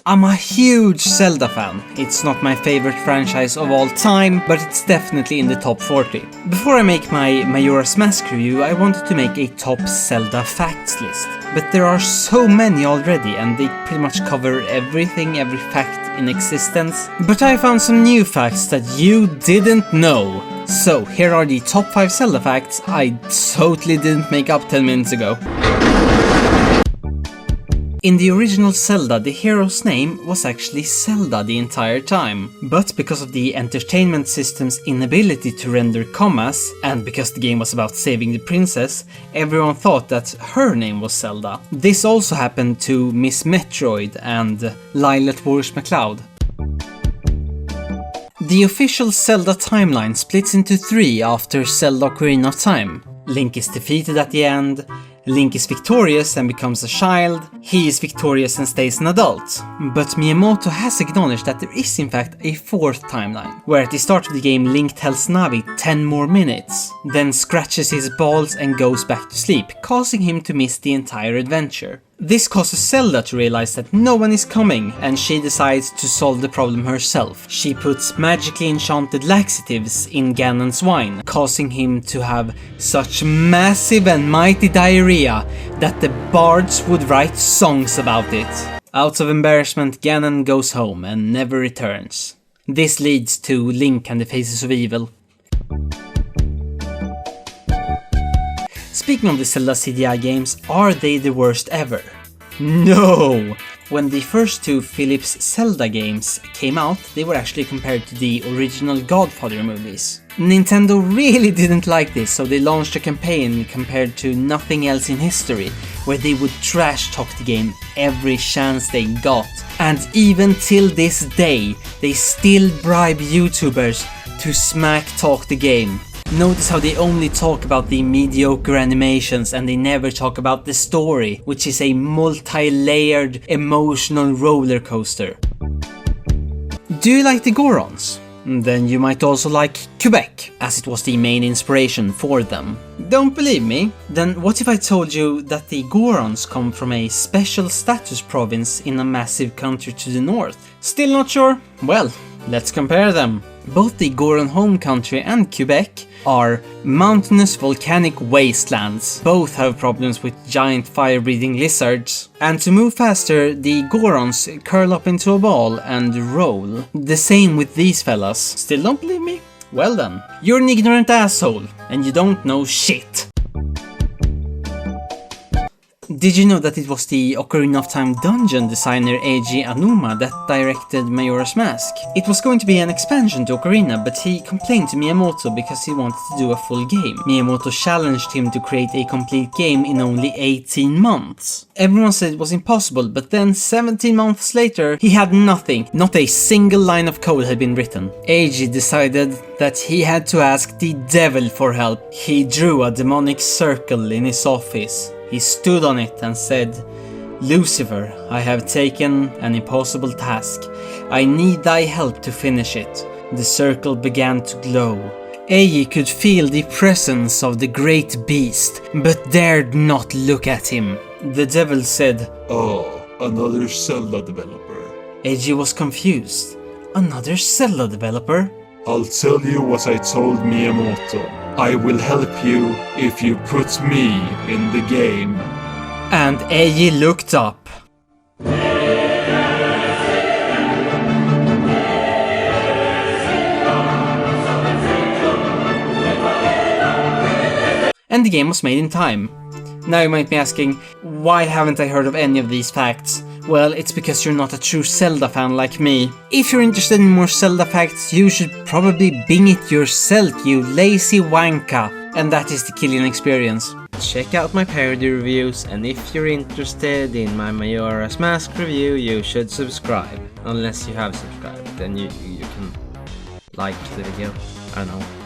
I'm a huge Zelda fan. It's not my favorite franchise of all time, but it's definitely in the top 40. Before I make my Majora's Mask review, I wanted to make a top Zelda facts list. But there are so many already, and they pretty much cover everything, every fact in existence. But I found some new facts that you didn't know. So, here are the top 5 Zelda facts I totally didn't make up 10 minutes ago. In the original Zelda, the hero's name was actually Zelda the entire time. But because of the entertainment system's inability to render commas, and because the game was about saving the princess, everyone thought that her name was Zelda. This also happened to Miss Metroid and Lilith vs MacLeod. The official Zelda timeline splits into 3 after Zelda Ocarina of Time. Link is defeated at the end, Link is victorious and becomes a child, he is victorious and stays an adult. But Miyamoto has acknowledged that there is in fact a 4th timeline, where at the start of the game Link tells Navi 10 more minutes, then scratches his balls and goes back to sleep, causing him to miss the entire adventure. This causes Zelda to realize that no one is coming, and she decides to solve the problem herself. She puts magically enchanted laxatives in Ganon's wine, causing him to have such massive and mighty diarrhea that the bards would write songs about it. Out of embarrassment, Ganon goes home and never returns. This leads to Link and the Faces of Evil. Speaking of the Zelda CDI games, are they the worst ever? No! When the first 2 Philips Zelda games came out, they were actually compared to the original Godfather movies. Nintendo really didn't like this, so they launched a campaign compared to nothing else in history, where they would trash talk the game every chance they got. And even till this day, they still bribe YouTubers to smack talk the game. Notice how they only talk about the mediocre animations and they never talk about the story, which is a multi-layered emotional roller coaster. Do you like the Gorons? Then you might also like Quebec, as it was the main inspiration for them. Don't believe me? Then what if I told you that the Gorons come from a special status province in a massive country to the north? Still not sure? Well, let's compare them. Both the Goron home country and Quebec are mountainous volcanic wastelands. Both have problems with giant fire-breathing lizards. And to move faster, the Gorons curl up into a ball and roll. The same with these fellas. Still don't believe me? Well then, you're an ignorant asshole, and you don't know shit. Did you know that it was the Ocarina of Time dungeon designer Eiji Aonuma that directed Majora's Mask? It was going to be an expansion to Ocarina, but he complained to Miyamoto because he wanted to do a full game. Miyamoto challenged him to create a complete game in only 18 months. Everyone said it was impossible, but then 17 months later, he had nothing. Not a single line of code had been written. Eiji decided that he had to ask the devil for help. He drew a demonic circle in his office. He stood on it and said, "Lucifer, I have taken an impossible task. I need thy help to finish it." The circle began to glow. Eiji could feel the presence of the great beast, but dared not look at him. The devil said, "Oh, another Zelda developer." Eiji was confused. Another Zelda developer? "I'll tell you what I told Miyamoto. I will help you if you put me in the game." And Eiji looked up. And the game was made in time. Now you might be asking, why haven't I heard of any of these facts? Well, it's because you're not a true Zelda fan like me. If you're interested in more Zelda facts, you should probably Bing it yourself, you lazy wanka. And that is the Kilian experience. Check out my parody reviews, and if you're interested in my Majora's Mask review, you should subscribe. Unless you have subscribed, then you can like the video. I don't know.